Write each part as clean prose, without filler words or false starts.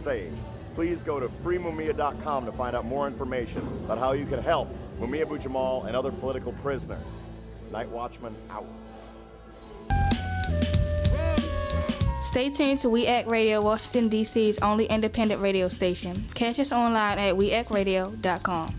stage. Please go to freemumia.com to find out more information about how you can help Mumia Abu-Jamal and other political prisoners. Night Watchman out. Stay tuned to We Act Radio, Washington, D.C.'s only independent radio station. Catch us online at weactradio.com.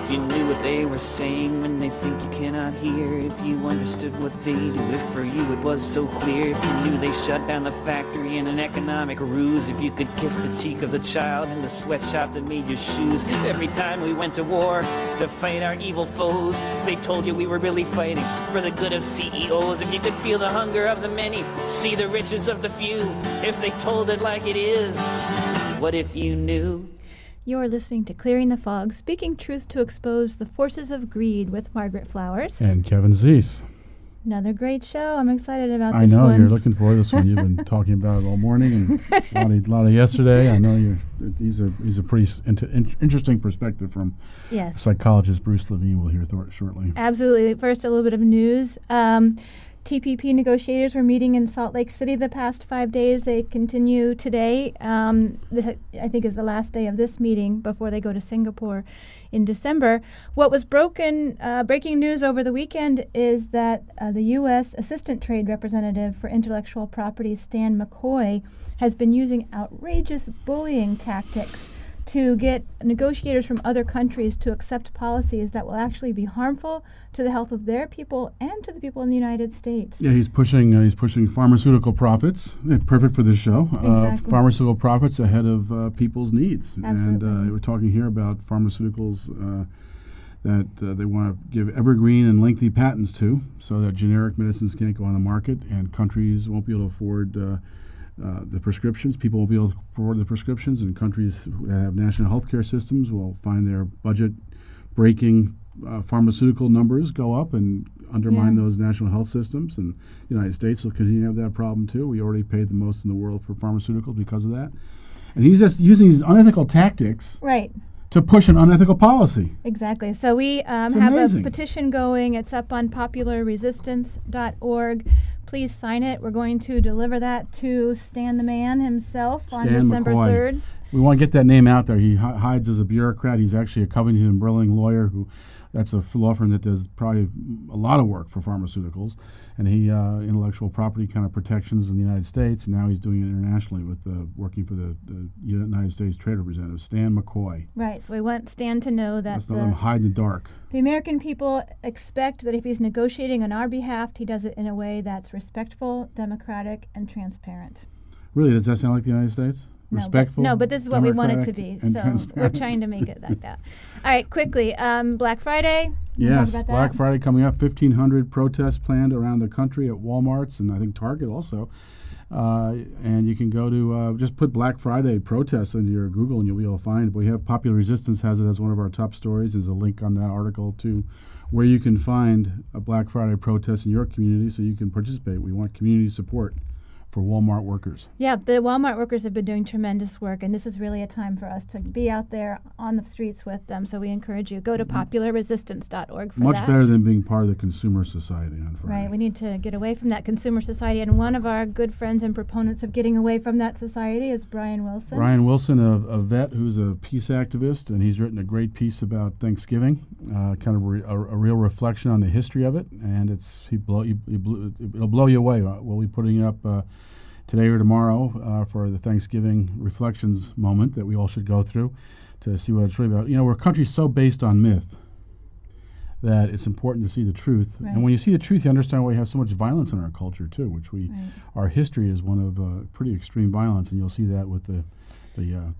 You knew what they were saying when they think you cannot hear. If you understood what they do, if for you it was so clear. If you knew they shut down the factory in an economic ruse. If you could kiss the cheek of the child in the sweatshop that made your shoes. Every time we went to war to fight our evil foes, they told you we were really fighting for the good of CEOs. If you could feel the hunger of the many, see the riches of the few. If they told it like it is, what if you knew? You're listening to Clearing the Fog, speaking truth to expose the forces of greed with Margaret Flowers. And Kevin Zeese. Another great show. I'm excited about this one. I know, you're looking forward to this one. You've been talking about it all morning and a lot of yesterday. I know he's a pretty interesting perspective from psychologist Bruce Levine. We'll hear shortly. Absolutely. First, a little bit of news. TPP negotiators were meeting in Salt Lake City the past 5 days. They continue today. This, I think, is the last day of this meeting before they go to Singapore in December. What was breaking news over the weekend is that the U.S. Assistant Trade Representative for Intellectual Property, Stan McCoy, has been using outrageous bullying tactics to get negotiators from other countries to accept policies that will actually be harmful to the health of their people and to the people in the United States. Yeah, he's pushing pharmaceutical profits. Perfect for this show. Exactly. Pharmaceutical profits ahead of people's needs. Absolutely. And we're talking here about pharmaceuticals that they want to give evergreen and lengthy patents to, so that generic medicines can't go on the market and countries won't be able to afford the prescriptions. People won't be able to afford the prescriptions, and countries that have national health care systems will find their budget-breaking pharmaceutical numbers go up and undermine those national health systems. And the United States will continue to have that problem too. We already paid the most in the world for pharmaceuticals because of that. And he's just using these unethical tactics to push an unethical policy. Exactly. So we have a petition going. It's up on popularresistance.org. Please sign it. We're going to deliver that to Stan the Man himself on December 3rd. We want to get that name out there. He hides as a bureaucrat. He's actually a Covington and Burling lawyer that's a law firm that does probably a lot of work for pharmaceuticals, and he intellectual property kind of protections in the United States, and now he's doing it internationally with working for the United States Trade Representative, Stan McCoy. Right, so we want Stan to know that let's not let him hide in the dark. The American people expect that if he's negotiating on our behalf, he does it in a way that's respectful, democratic, and transparent. Really, does that sound like the United States? Respectful? No, but this is what we want it to be, so we're trying to make it like that. All right, quickly, Black Friday. Yes, Black Friday coming up. 1,500 protests planned around the country at Walmarts and I think Target also. And you can go to just put Black Friday protests into your Google and you'll be able to find it. We have Popular Resistance has it as one of our top stories. There's a link on that article to where you can find a Black Friday protest in your community so you can participate. We want community support for Walmart workers. Yeah, the Walmart workers have been doing tremendous work, and this is really a time for us to be out there on the streets with them. So we encourage you, go to popularresistance.org for Much that. better than being part of the consumer society on Friday. Right, we need to get away from that consumer society, and one of our good friends and proponents of getting away from that society is Brian Wilson. Brian Wilson, a vet who's a peace activist, and he's written a great piece about Thanksgiving, kind of a real reflection on the history of it, and it'll blow you away. We'll be putting it up today or tomorrow for the Thanksgiving reflections moment that we all should go through to see what it's really about. You know, we're a country so based on myth that it's important to see the truth. Right. And when you see the truth, you understand why we have so much violence in our culture too, which our history is one of pretty extreme violence, and you'll see that with the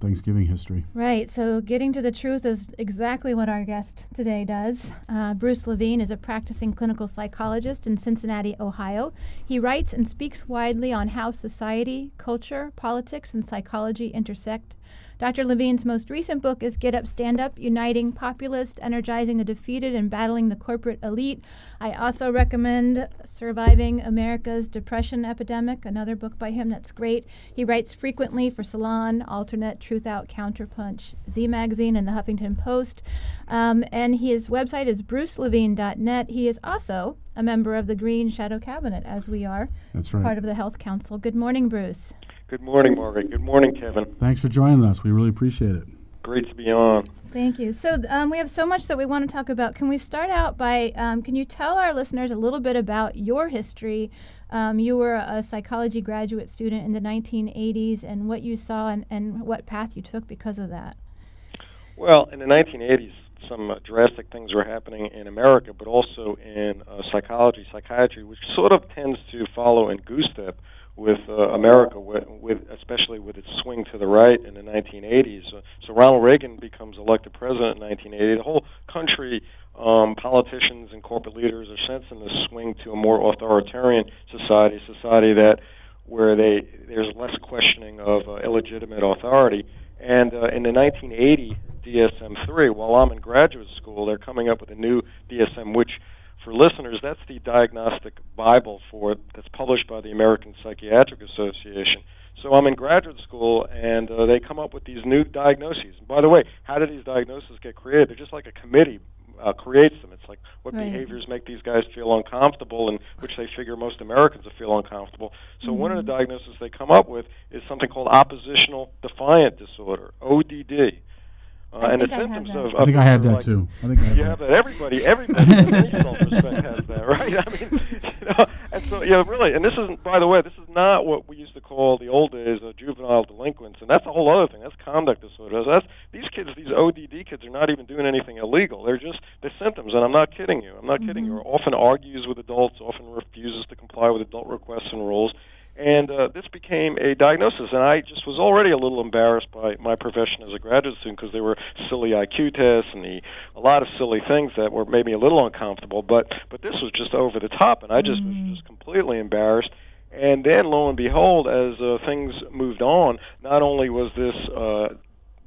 Thanksgiving history. Right, so getting to the truth is exactly what our guest today does. Bruce Levine is a practicing clinical psychologist in Cincinnati, Ohio. He writes and speaks widely on how society, culture, politics, and psychology intersect. Dr. Levine's most recent book is Get Up, Stand Up, Uniting Populists, Energizing the Defeated, and Battling the Corporate Elite. I also recommend Surviving America's Depression Epidemic, another book by him that's great. He writes frequently for Salon, Alternate, Truth Out, Counterpunch, Z Magazine, and the Huffington Post. And his website is brucelevine.net. He is also a member of the Green Shadow Cabinet, as we are. That's right. Part of the Health Council. Good morning, Bruce. Good morning, Margaret. Good morning, Kevin. Thanks for joining us. We really appreciate it. Great to be on. Thank you. So we have so much that we want to talk about. Can we start out by, can you tell our listeners a little bit about your history? You were a psychology graduate student in the 1980s and what you saw and what path you took because of that. Well, in the 1980s, some drastic things were happening in America, but also in psychology, psychiatry, which sort of tends to follow in goose step with America, especially with its swing to the right in the 1980s. So Ronald Reagan becomes elected president in 1980. The whole country, politicians and corporate leaders are sensing this swing to a more authoritarian society that where there's less questioning of illegitimate authority. And in the 1980 DSM-3, while I'm in graduate school, they're coming up with a new DSM, which, for listeners, that's the diagnostic Bible that's published by the American Psychiatric Association. So I'm in graduate school, and they come up with these new diagnoses. And by the way, how do these diagnoses get created? They're just like a committee creates them. It's like what behaviors make these guys feel uncomfortable, and which they figure most Americans will feel uncomfortable. So one of the diagnoses they come up with is something called oppositional defiant disorder, ODD. And the symptoms of I think I have that too. I think I have you have that. Everybody with any self-respect has that, right? I mean, and so really. And this isn't, by the way, this is not what we used to call the old days juvenile delinquents, and that's a whole other thing. That's conduct disorder. These kids, these ODD kids, are not even doing anything illegal. They're just the symptoms, and I'm not kidding you. I'm not kidding you. Often argues with adults, often refuses to comply with adult requests and rules. And this became a diagnosis, and I just was already a little embarrassed by my profession as a graduate student because there were silly IQ tests and a lot of silly things that were made me a little uncomfortable. But this was just over the top, and I just was just completely embarrassed. And then, lo and behold, as things moved on, not only was this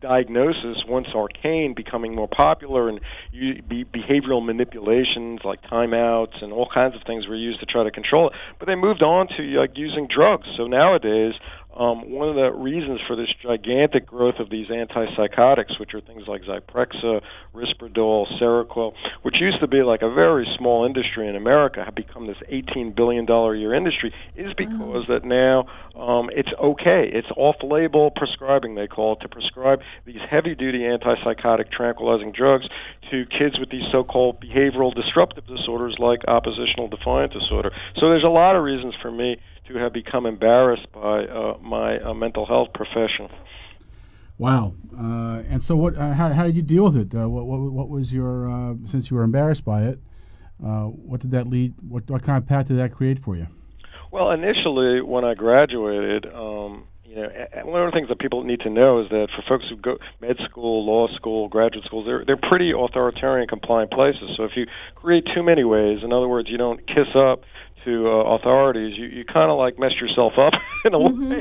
diagnosis, once arcane, becoming more popular, and behavioral manipulations like timeouts and all kinds of things were used to try to control it. But they moved on to using drugs. So nowadays, one of the reasons for this gigantic growth of these antipsychotics, which are things like Zyprexa, Risperdal, Seroquel, which used to be like a very small industry in America, have become this $18 billion a year industry, is because that now it's okay. It's off-label prescribing, they call it, to prescribe these heavy-duty antipsychotic tranquilizing drugs to kids with these so-called behavioral disruptive disorders like oppositional defiant disorder. So there's a lot of reasons for me to have become embarrassed by my mental health profession. Wow. And so how did you deal with it? What was your, since you were embarrassed by it, what did that lead, what kind of path did that create for you? Well, initially, when I graduated, one of the things that people need to know is that for folks who go med school, law school, graduate schools, they're pretty authoritarian compliant places. So if you create too many ways, in other words, you don't kiss up to authorities, you kind of like mess yourself up in a way.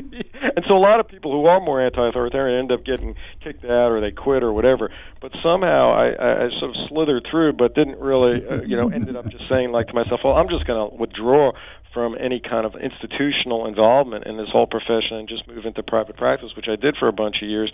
And so a lot of people who are more anti-authoritarian end up getting kicked out or they quit or whatever. But somehow I sort of slithered through, but didn't really, ended up just saying like to myself, well, I'm just going to withdraw from any kind of institutional involvement in this whole profession and just move into private practice, which I did for a bunch of years.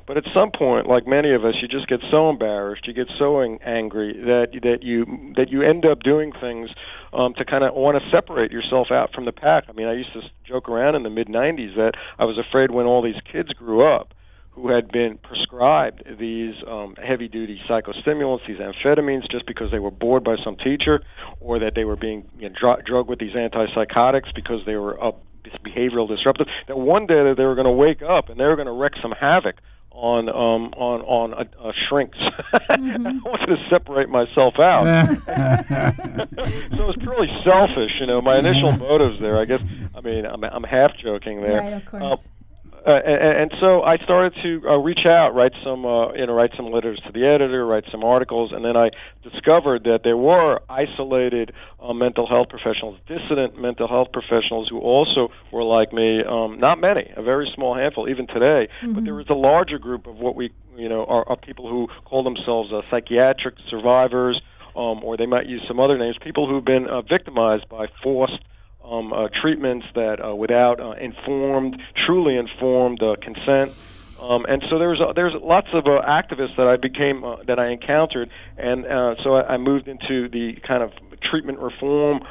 But at some point, like many of us, you just get so embarrassed, you get so angry that you end up doing things to kind of want to separate yourself out from the pack. I mean, I used to joke around in the mid-'90s that I was afraid when all these kids grew up who had been prescribed these heavy-duty psychostimulants, these amphetamines, just because they were bored by some teacher, or that they were being drugged with these antipsychotics because they were behavioral disruptive, that one day that they were going to wake up and they were going to wreak some havoc on shrinks. I wanted to separate myself out. So it was purely selfish, my initial motives there. I guess, I'm half joking there. Right, of course. And so I started to reach out, write some letters to the editor, write some articles, and then I discovered that there were isolated mental health professionals, dissident mental health professionals who also were like me. Not many, a very small handful, even today. Mm-hmm. But there was a larger group of what we, are people who call themselves psychiatric survivors, or they might use some other names. People who've been victimized by forced treatments that without truly informed consent, and so there's lots of activists that I encountered, and so I moved into the kind of treatment reform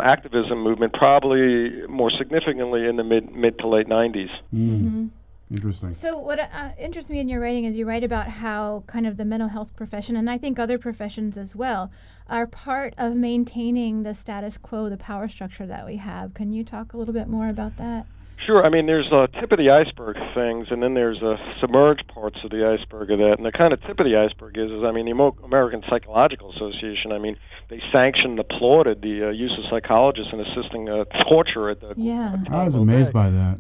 activism movement, probably more significantly in the mid to late 90s. Mm-hmm. Interesting. So what interests me in your writing is you write about how kind of the mental health profession, and I think other professions as well, are part of maintaining the status quo, the power structure that we have. Can you talk a little bit more about that? Sure. I mean, there's tip of the iceberg things, and then there's submerged parts of the iceberg of that. And the kind of tip of the iceberg is the American Psychological Association, they sanctioned and applauded the use of psychologists in assisting torture at the I was amazed by that.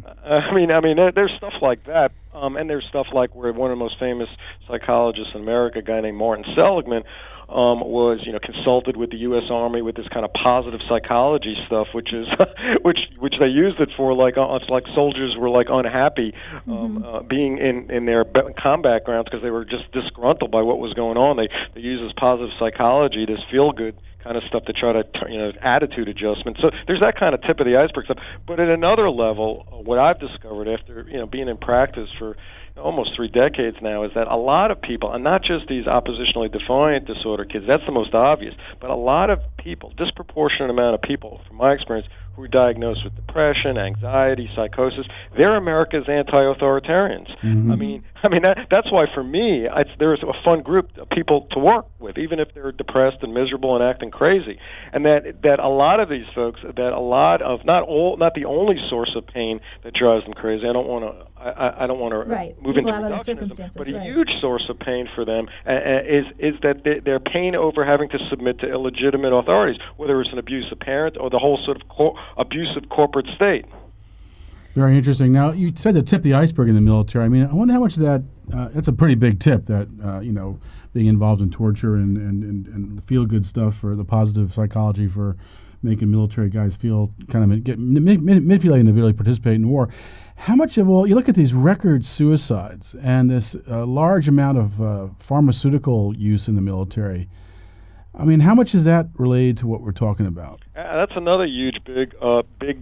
There's stuff like that, and there's stuff like where one of the most famous psychologists in America, a guy named Martin Seligman, was consulted with the U.S. Army with this kind of positive psychology stuff, which is which they used it for, it's like soldiers were unhappy being in their combat grounds because they were just disgruntled by what was going on. They used this positive psychology, this feel good kind of stuff to try to attitude adjustment. So there's that kind of tip of the iceberg stuff. But at another level, what I've discovered after being in practice for almost 3 decades now is that a lot of people, and not just these oppositionally defiant disorder kids, that's the most obvious, but a lot of people, disproportionate amount of people, from my experience, who are diagnosed with depression, anxiety, psychosis, they're America's anti-authoritarians. Mm-hmm. That's why for me, there's a fun group of people to work with, even if they're depressed and miserable and acting crazy, and that a lot of these folks, not the only source of pain that drives them crazy. I don't want to move into reductionism, but a huge source of pain for them is that their pain over having to submit to illegitimate authorities, whether it's an abusive parent or the whole sort of abusive corporate state. Very interesting. Now, you said the tip of the iceberg in the military. I wonder how much of that, that's a pretty big tip, that, being involved in torture and the feel-good stuff, for the positive psychology for making military guys feel kind of manipulating the ability to participate in war. How much of you look at these record suicides and this large amount of pharmaceutical use in the military. How much is that related to what we're talking about? That's another huge, big,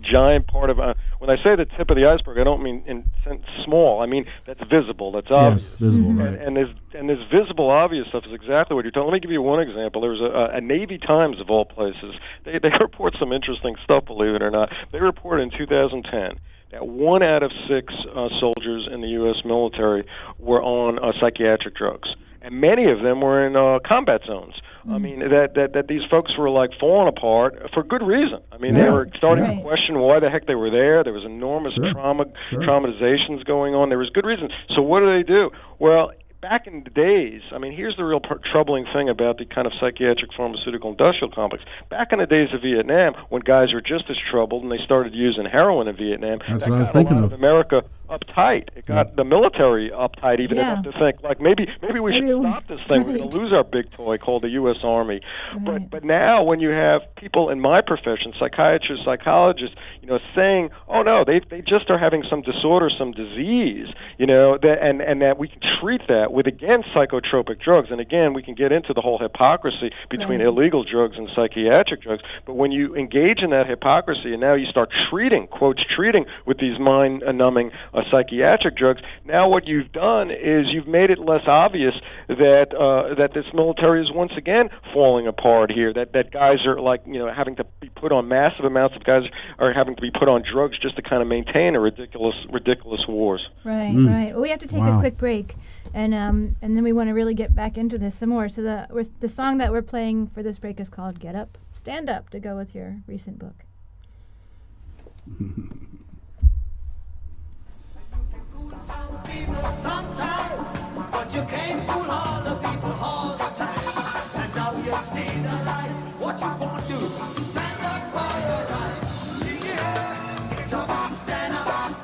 giant part of. When I say the tip of the iceberg, I don't mean in sense small. I mean that's visible. That's obvious. Yes, visible, right? And this visible, obvious stuff is exactly what you're talking. Let me give you one example. There was a Navy Times of all places. They report some interesting stuff, believe it or not. They reported in 2010 that 1 out of 6 soldiers in the U.S. military were on psychiatric drugs, and many of them were in combat zones. That these folks were falling apart for good reason. They were starting to question why the heck they were there. There was enormous traumatizations going on. There was good reason. So what do? Well, back in the days, here's the real troubling thing about the kind of psychiatric pharmaceutical industrial complex. Back in the days of Vietnam, when guys were just as troubled and they started using heroin in Vietnam, that's what I was thinking of. America uptight. It got the military uptight even enough to think maybe we should stop this thing. We're going to lose our big toy called the U.S. Army. Right. But now when you have people in my profession, psychiatrists, psychologists, saying, oh no, they just are having some disorder, some disease, that we can treat that with, again, psychotropic drugs. And again, we can get into the whole hypocrisy between illegal drugs and psychiatric drugs. But when you engage in that hypocrisy and now you start treating with these mind-numbing psychiatric drugs, now what you've done is you've made it less obvious that this military is once again falling apart here, that guys are having to be put on, massive amounts of guys are having to be put on drugs just to kind of maintain a ridiculous wars. Right. Well, we have to take a quick break, and then we want to really get back into this some more. So the song that we're playing for this break is called Get Up, Stand Up, to go with your recent book. Some people sometimes, but you can't fool all the people all the time. And now you see the light. What you gonna do? Stand up for your right. Yeah. Get up, stand up.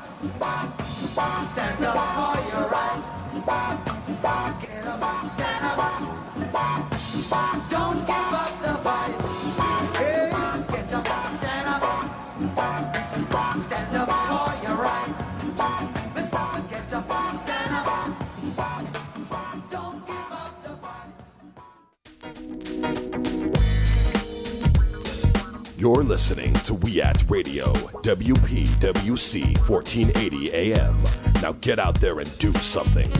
Stand You're listening to We Act Radio, WPWC 1480 AM. Now get out there and do something.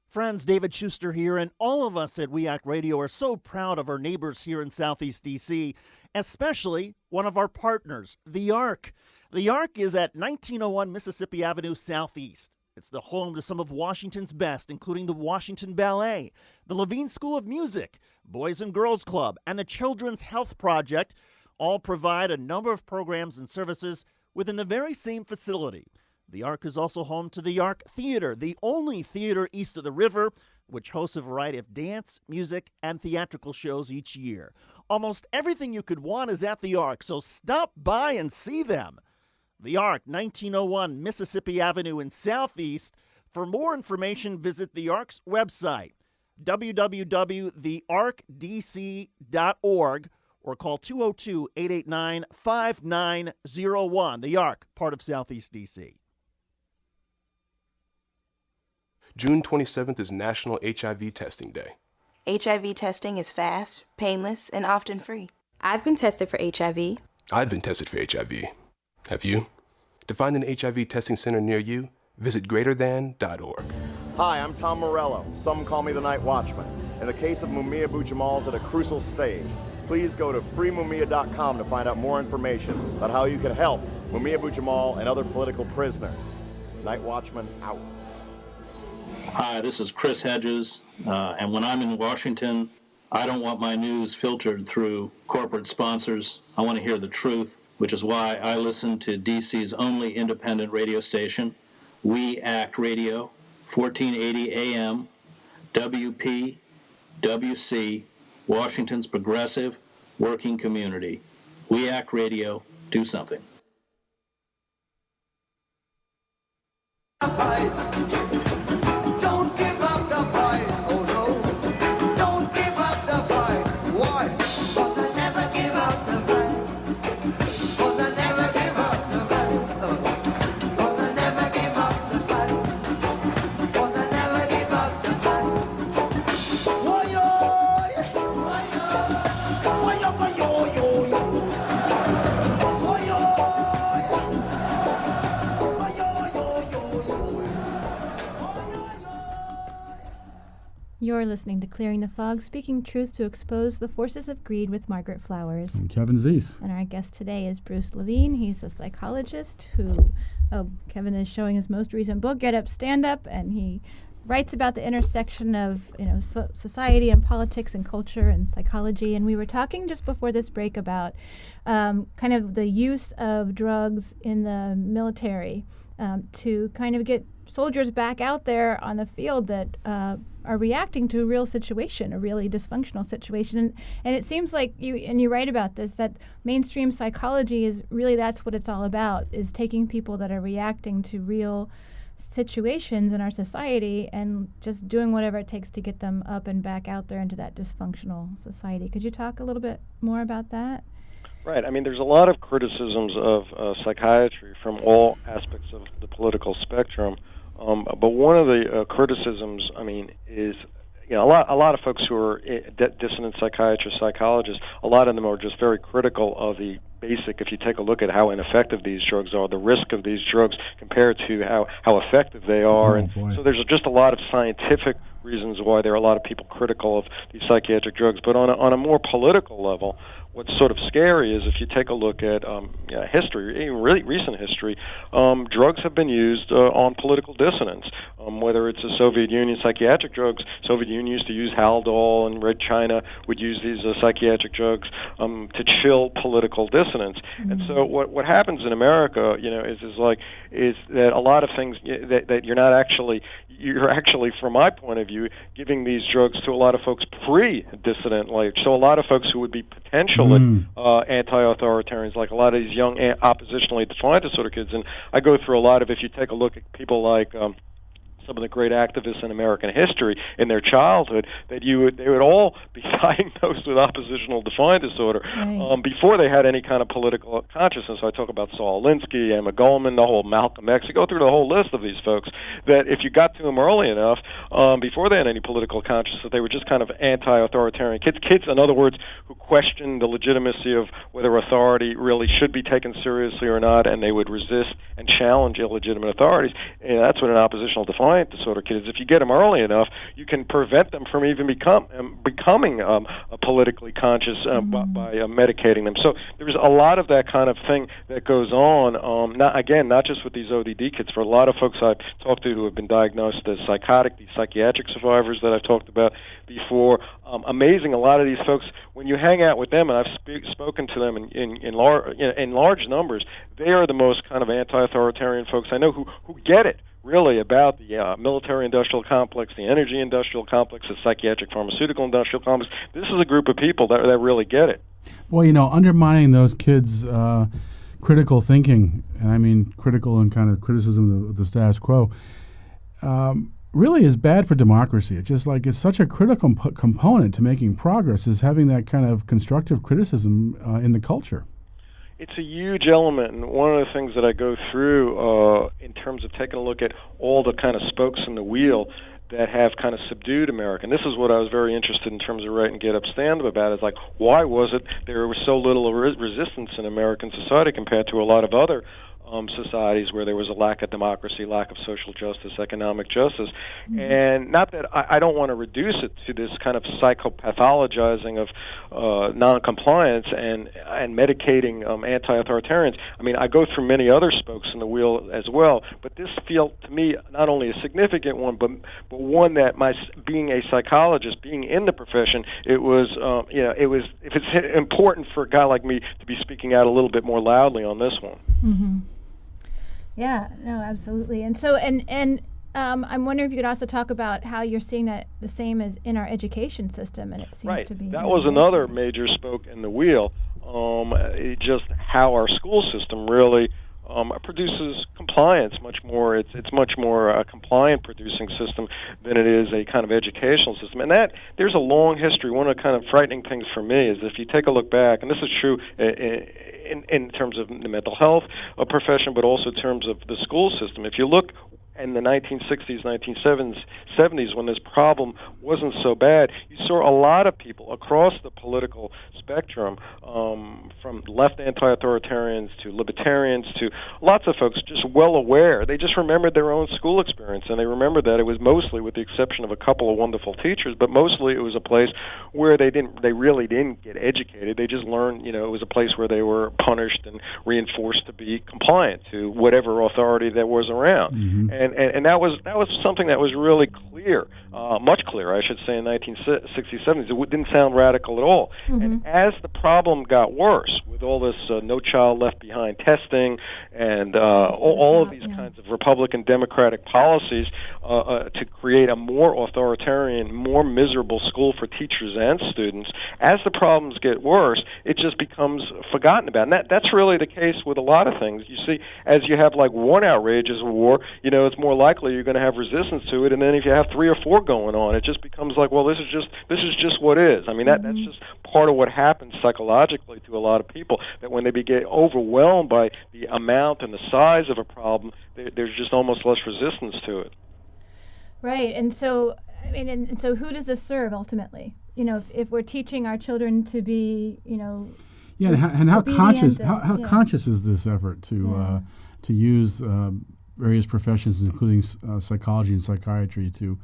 Friends, David Schuster here, and all of us at We Act Radio are so proud of our neighbors here in Southeast D.C., especially one of our partners, the Arc. The Arc is at 1901 Mississippi Avenue Southeast. It's the home to some of Washington's best, including the Washington Ballet, the Levine School of Music, Boys and Girls Club, and the Children's Health Project. All provide a number of programs and services within the very same facility. The Arc is also home to the Arc Theater, the only theater east of the river, which hosts a variety of dance, music, and theatrical shows each year. Almost everything you could want is at the Arc, so stop by and see them. The Arc, 1901 Mississippi Avenue in Southeast. For more information, visit the Arc's website, www.thearcdc.org, or call 202-889-5901. The Arc, part of Southeast D.C. June 27th is National HIV Testing Day. HIV testing is fast, painless, and often free. I've been tested for HIV. I've been tested for HIV. Have you? To find an HIV testing center near you, visit greaterthan.org. Hi, I'm Tom Morello. Some call me the Night Watchman. In the case of Mumia Abu-Jamal is at a crucial stage. Please go to freemumia.com to find out more information about how you can help Mumia Abu-Jamal and other political prisoners. Night Watchman out. Hi, this is Chris Hedges, and when I'm in Washington, I don't want my news filtered through corporate sponsors. I want to hear the truth, which is why I listen to DC's only independent radio station, We Act Radio, 1480 AM, WPWC, Washington's progressive working community. We Act Radio, do something. Don't give up the fight, oh no. Don't give up the fight. Why? 'Cause I never give up the fight. 'Cause I never give up the fight. 'Cause I never give up the fight. 'Cause I never give up the fight. Why-yo, why-yo, why-yo, yo-yo. Why-yo, You're listening to Clearing the Fog, speaking truth to expose the forces of greed with Margaret Flowers. And Kevin Zeese. And our guest today is Bruce Levine. He's a psychologist who, Kevin is showing his most recent book, Get Up, Stand Up, and he writes about the intersection of, society and politics and culture and psychology. And we were talking just before this break about kind of the use of drugs in the military to kind of get soldiers back out there on the field that are reacting to a real situation, a really dysfunctional situation. And it seems like you write about this, that mainstream psychology is really, that's what it's all about, is taking people that are reacting to real situations in our society and just doing whatever it takes to get them up and back out there into that dysfunctional society. Could you talk a little bit more about that? Right. I mean, there's a lot of criticisms of psychiatry from all aspects of the political spectrum. But one of the criticisms, is a lot of folks who are dissonant psychiatrists, psychologists, a lot of them are just very critical of the basic, if you take a look at how ineffective these drugs are, the risk of these drugs compared to how effective they are. So there's just a lot of scientific reasons why there are a lot of people critical of these psychiatric drugs. But on a more political level, what's sort of scary is if you take a look at history, even really recent history, drugs have been used on political dissonance. Whether it's the Soviet Union psychiatric drugs, Soviet Union used to use Haldol, and Red China would use these psychiatric drugs to chill political dissonance. Mm-hmm. And so what happens in America, is that a lot of things that you're actually, from my point of view, giving these drugs to a lot of folks pre-dissident, so a lot of folks who would be potentially anti-authoritarians, like a lot of these young oppositionally defined disorder kids. And I go through a lot of, if you take a look at people like some of the great activists in American history in their childhood, that they would all be diagnosed with oppositional defiant disorder before they had any kind of political consciousness. So I talk about Saul Alinsky, Emma Goldman, the whole Malcolm X. You go through the whole list of these folks that if you got to them early enough, before they had any political consciousness, they were just kind of anti-authoritarian kids, in other words, who questioned the legitimacy of whether authority really should be taken seriously or not, and they would resist and challenge illegitimate authorities. And that's what an oppositional defiant disorder kid is. If you get them early enough, you can prevent them from even becoming politically conscious by medicating them. So there's a lot of that kind of thing that goes on, not just with these ODD kids. For a lot of folks I've talked to who have been diagnosed as psychotic, these psychiatric survivors that I've talked about before, amazing, a lot of these folks, when you hang out with them, and I've spoken to them in large numbers, they are the most kind of anti-authoritarian folks I know who get it, really, about the military-industrial complex, the energy-industrial complex, the psychiatric-pharmaceutical-industrial complex. This is a group of people that really get it. Well, undermining those kids' critical thinking, and I mean critical and kind of criticism of the status quo, really is bad for democracy. It's just like it's such a critical component to making progress, is having that kind of constructive criticism in the culture. It's a huge element, and one of the things that I go through in terms of taking a look at all the kind of spokes in the wheel that have kind of subdued America. And this is what I was very interested in terms of writing Get Up, Stand Up about, is like, why was it there was so little resistance in American society compared to a lot of other societies where there was a lack of democracy, lack of social justice, economic justice. And not that I don't want to reduce it to this kind of psychopathologizing of noncompliance and medicating anti-authoritarians. I mean, I go through many other spokes in the wheel as well, but this felt to me not only a significant one, but one that being a psychologist, being in the profession, it was it's important for a guy like me to be speaking out a little bit more loudly on this one. Mm-hmm. Yeah, no, absolutely. And so, I'm wondering if you could also talk about how you're seeing that the same as in our education system, and it seems to be... That was another major spoke in the wheel, just how our school system really produces compliance much more. It's much more a compliant producing system than it is a kind of educational system. And that there's a long history. One of the kind of frightening things for me is if you take a look back, and this is true in terms of the mental health profession, but also in terms of the school system. If you look in the 1960s, 1970s, when this problem wasn't so bad, you saw a lot of people across the political spectrum, from left anti-authoritarians to libertarians to lots of folks just well aware. They just remembered their own school experience, and they remembered that it was mostly, with the exception of a couple of wonderful teachers, but mostly it was a place where they really didn't get educated. They just learned, it was a place where they were punished and reinforced to be compliant to whatever authority that was around. Mm-hmm. And that was something that was really clear, much clearer, I should say, in 1960s, 70s. It didn't sound radical at all. Mm-hmm. And as the problem got worse, with all this No Child Left Behind testing and all of these kinds of Republican Democratic policies to create a more authoritarian, more miserable school for teachers and students, as the problems get worse, it just becomes forgotten about. And that's really the case with a lot of things. You see, as you have like one outrageous war, it's more likely you're going to have resistance to it. And then if you have 3 or 4 going on, it just becomes like, well, this is just what is. I mean, that's just part of what happens psychologically to a lot of people, that when they get overwhelmed by the amount and the size of a problem, there's just almost less resistance to it. Right. And so, I mean, and so who does this serve ultimately? If we're teaching our children to be, yeah, and how conscious is this effort to use various professions, including psychology and psychiatry, to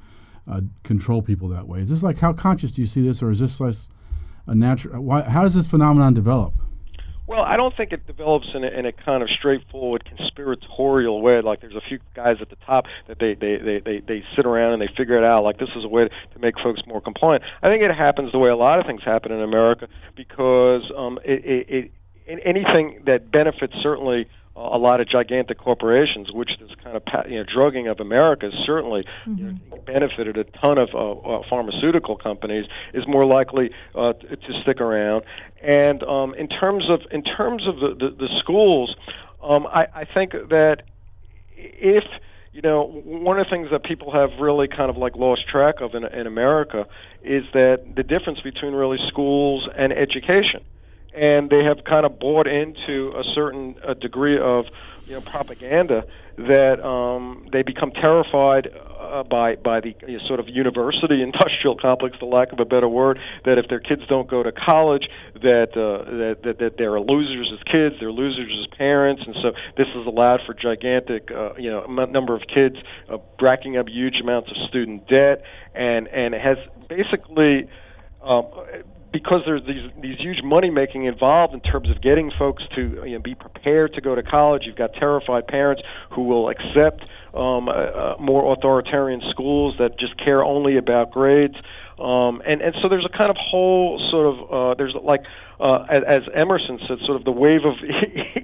control people that way? Is this like, how conscious do you see this, or is this less a natural? How does this phenomenon develop? Well, I don't think it develops in a kind of straightforward conspiratorial way. Like there's a few guys at the top that they sit around and they figure it out. Like this is a way to make folks more compliant. I think it happens the way a lot of things happen in America, because anything that benefits certainly a lot of gigantic corporations, which this kind of drugging of America has certainly benefited a ton of pharmaceutical companies, is more likely to stick around. And in terms of the schools, I think that if one of the things that people have really kind of like lost track of in America is that the difference between really schools and education. And they have kind of bought into a certain degree of propaganda that they become terrified by the sort of university industrial complex, for lack of a better word, that if their kids don't go to college, that they're losers as kids, they're losers as parents, and so this has allowed for gigantic number of kids racking up huge amounts of student debt, and it has basically because there's these huge money making involved in terms of getting folks to be prepared to go to college. You've got terrified parents who will accept more authoritarian schools that just care only about grades. And so there's a kind of whole sort of there's like as Emerson said, sort of the wave of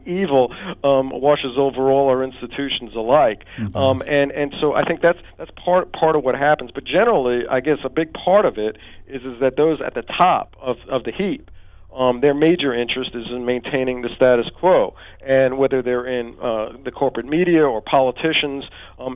evil washes over all our institutions alike. And so I think that's part of what happens. But generally, I guess a big part of it is that those at the top of the heap, their major interest is in maintaining the status quo, and whether they're in the corporate media or politicians,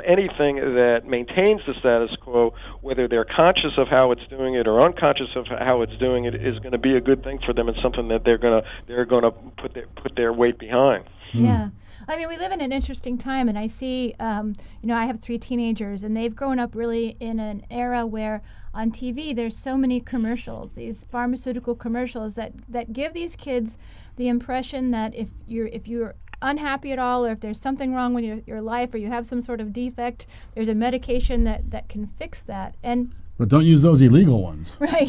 anything that maintains the status quo, whether they're conscious of how it's doing it or unconscious of how it's doing it, is going to be a good thing for them. It's something that they're going to put their weight behind. Yeah. I mean, we live in an interesting time, and I see, I have 3 teenagers, and they've grown up really in an era where on TV there's so many commercials, these pharmaceutical commercials that give these kids the impression that if you're unhappy at all, or if there's something wrong with your life, or you have some sort of defect, there's a medication that can fix that. But don't use those illegal ones. Right.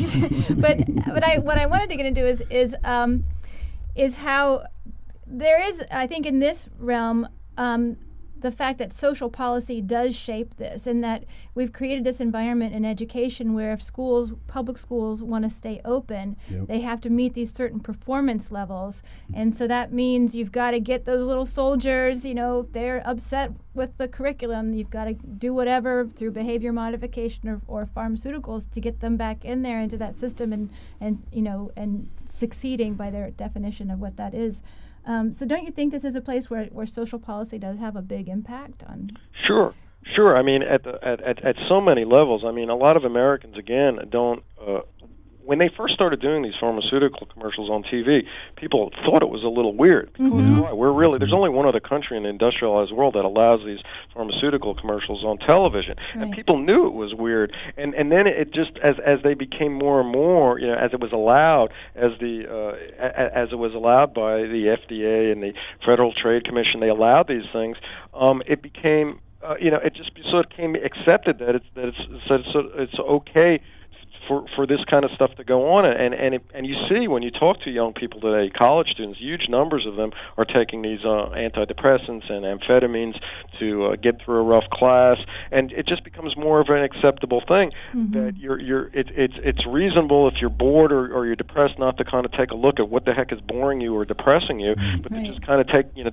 but what I wanted to get into is how there is, I think, in this realm, the fact that social policy does shape this, and that we've created this environment in education where if public schools want to stay open, they have to meet these certain performance levels. And so that means you've got to get those little soldiers, if they're upset with the curriculum, you've got to do whatever through behavior modification or pharmaceuticals to get them back in there into that system and succeeding by their definition of what that is. So don't you think this is a place where social policy does have a big impact on? Sure. I mean, at so many levels. I mean, a lot of Americans, again, don't. When they first started doing these pharmaceutical commercials on TV, people thought it was a little weird. Why? There's only one other country in the industrialized world that allows these pharmaceutical commercials on television, and people knew it was weird. And then it just as they became more and more, as it was allowed, as it was allowed by the FDA and the Federal Trade Commission, they allowed these things. It became, it just sort of came accepted that it's okay for this kind of stuff to go on, and you see when you talk to young people today, college students, huge numbers of them are taking these antidepressants and amphetamines to get through a rough class, and it just becomes more of an acceptable thing that it's reasonable if you're bored or you're depressed not to kind of take a look at what the heck is boring you or depressing you, but to just kind of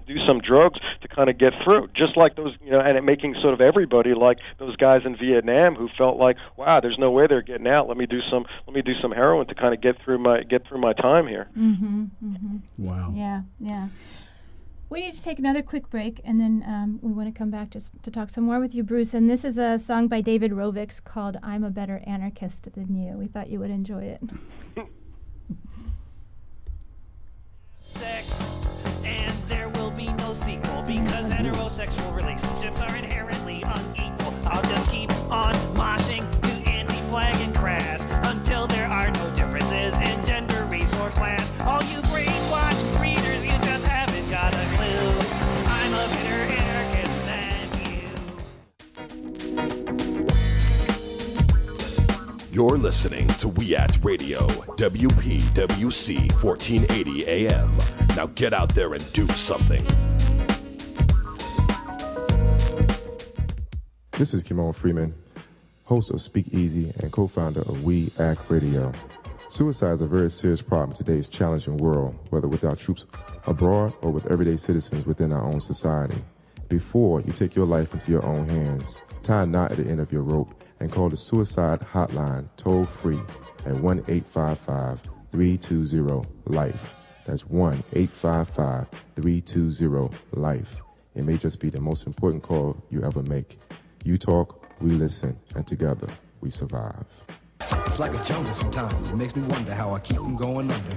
do some drugs to kind of get through, just like those and it making sort of everybody like those guys in Vietnam who felt like, wow, there's no way they're getting out. Let me do some heroin to kind of get through my time here. Wow. Yeah. We need to take another quick break, and then we want to come back to talk some more with you, Bruce. And this is a song by David Rovix called "I'm a Better Anarchist Than You." We thought you would enjoy it. Sex, and there will be no sequel because heterosexual relationships are inherently unequal. I'll just keep on moshing to anti-flag and crass until there are no differences in gender, race, or class. All you brainwashed readers, you just haven't got a clue. I'm a better anarchist than you. You're listening to We Act Radio, WPWC 1480 AM. Now get out there and do something. This is Kimon Freeman, host of Speak Easy and co-founder of We Act Radio. Suicide is a very serious problem in today's challenging world, whether with our troops abroad or with everyday citizens within our own society. Before you take your life into your own hands, tie a knot at the end of your rope and call the suicide hotline toll-free at 1-855-320-LIFE. That's 1-855-320-LIFE. It may just be the most important call you ever make. You talk, we listen, and together we survive. It's like a jungle sometimes. It makes me wonder how I keep from going under.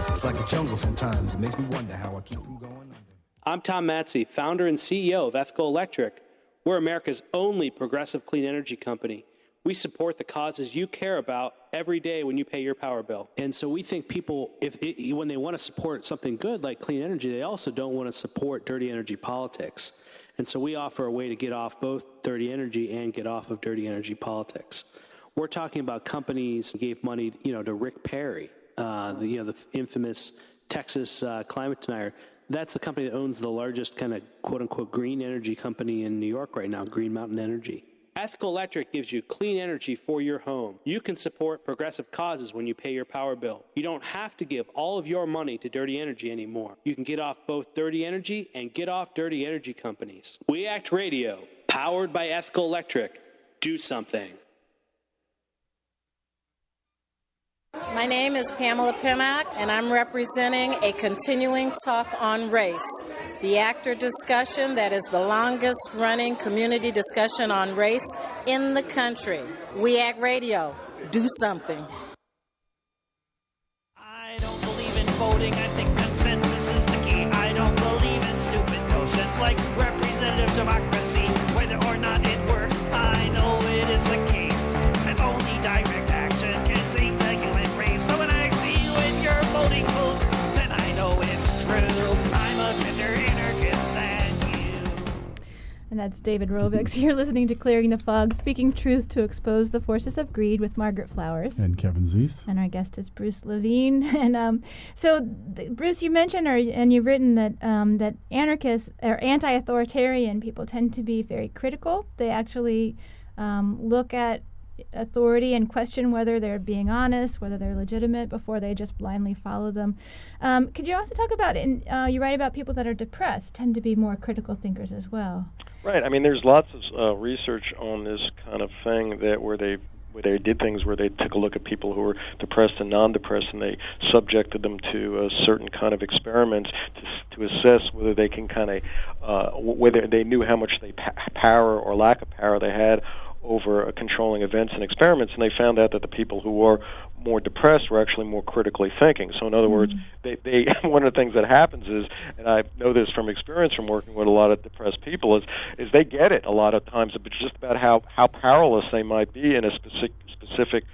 It's like a jungle sometimes. It makes me wonder how I keep from going under. I'm Tom Matsey, founder and CEO of Ethical Electric. We're America's only progressive clean energy company. We support the causes you care about every day when you pay your power bill. And so we think people, when they want to support something good like clean energy, they also don't want to support dirty energy politics. And so we offer a way to get off both dirty energy and get off of dirty energy politics. We're talking about companies that gave money, to Rick Perry, the infamous Texas climate denier. That's the company that owns the largest kind of quote-unquote green energy company in New York right now, Green Mountain Energy. Ethical Electric gives you clean energy for your home. You can support progressive causes when you pay your power bill. You don't have to give all of your money to dirty energy anymore. You can get off both dirty energy and get off dirty energy companies. We Act Radio, powered by Ethical Electric. Do something. My name is Pamela Pinnock, and I'm representing a continuing talk on race, the actor discussion that is the longest-running community discussion on race in the country. We Act Radio. Do something. I don't believe in voting. I think consensus is the key. I don't believe in stupid notions like representative democracy. Whether or not it works, I know it is the case. And only direct action can save the human race. So when I see you in your voting booth, then I know it's true. I'm a better anarchist than you. And that's David Rovix. You're listening to Clearing the Fog, speaking truth to expose the forces of greed with Margaret Flowers. And Kevin Zeese. And our guest is Bruce Levine. And Bruce, you mentioned and you've written that that anarchists or anti-authoritarian people tend to be very critical. They actually look at authority and question whether they're being honest, whether they're legitimate, before they just blindly follow them. Could you also talk about, you write about people that are depressed tend to be more critical thinkers as well. Right. I mean, there's lots of research on this kind of thing where they did things where they took a look at people who were depressed and non-depressed, and they subjected them to certain kind of experiments to assess whether they can whether they knew how much power or lack of power they had over controlling events and experiments, and they found out that the people who were more depressed were actually more critically thinking. So in other words, they one of the things that happens is, and I know this from experience from working with a lot of depressed people, is they get it a lot of times, but just about how powerless they might be in a specific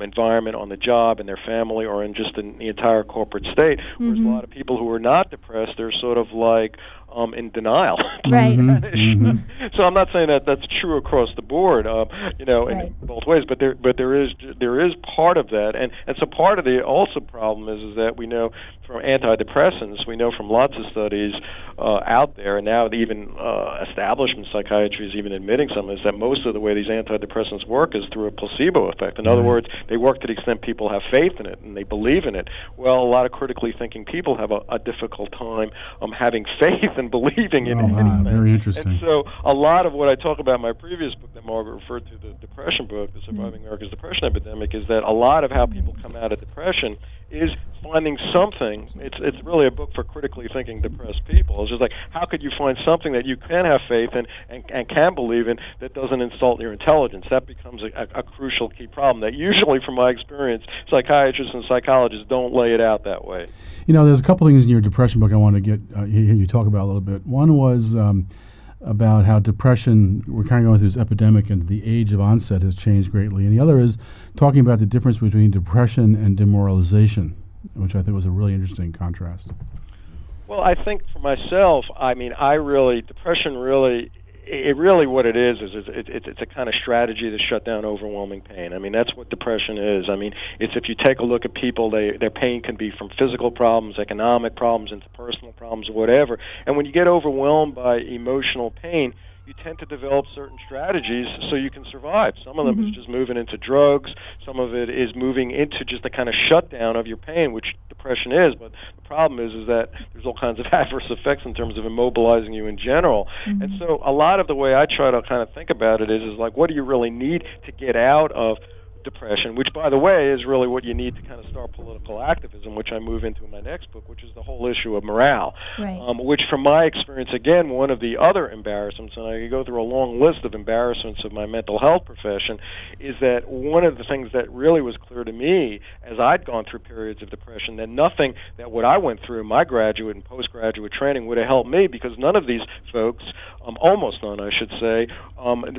environment on the job, in their family, or in just in the entire corporate state. Whereas a lot of people who are not depressed, they're sort of like in denial. Right. So I'm not saying that that's true across the board, in both ways, but there is part of that, and so part of the also problem is that we know from antidepressants, we know from lots of studies out there, and now even establishment psychiatry is even admitting some, is that most of the way these antidepressants work is through a placebo effect. In other words, they work to the extent people have faith in it and they believe in it. Well, a lot of critically thinking people have a difficult time having faith and believing in anything. Very interesting. And so a lot of what I talk about in my previous book that Margaret referred to, the depression book, The Surviving America's Depression Epidemic, is that a lot of how people come out of depression is finding something. It's really a book for critically thinking depressed people. It's just like, how could you find something that you can have faith in and can believe in that doesn't insult your intelligence? That becomes a crucial key problem that usually, from my experience, psychiatrists and psychologists don't lay it out that way. There's a couple things in your depression book I want to get hear you talk about a little bit. One was about how depression, we're kind of going through this epidemic and the age of onset has changed greatly. And the other is talking about the difference between depression and demoralization, which I think was a really interesting contrast. Well, I think for myself, depression really, what it is it's a kind of strategy to shut down overwhelming pain. I mean, that's what depression is. I mean, it's if you take a look at people, their pain can be from physical problems, economic problems, interpersonal problems, or whatever. And when you get overwhelmed by emotional pain, you tend to develop certain strategies so you can survive. Some of them is just moving into drugs. Some of it is moving into just a kind of shutdown of your pain, which depression is. But the problem is that there's all kinds of adverse effects in terms of immobilizing you in general. And so a lot of the way I try to kind of think about it is like, what do you really need to get out of depression, which, by the way, is really what you need to kind of start political activism, which I move into in my next book, which is the whole issue of morale, right. Which, from my experience, again, one of the other embarrassments, and I could go through a long list of embarrassments of my mental health profession, is that one of the things that really was clear to me as I'd gone through periods of depression, that nothing that what I went through in my graduate and postgraduate training would have helped me, because none of these folks, almost none, I should say,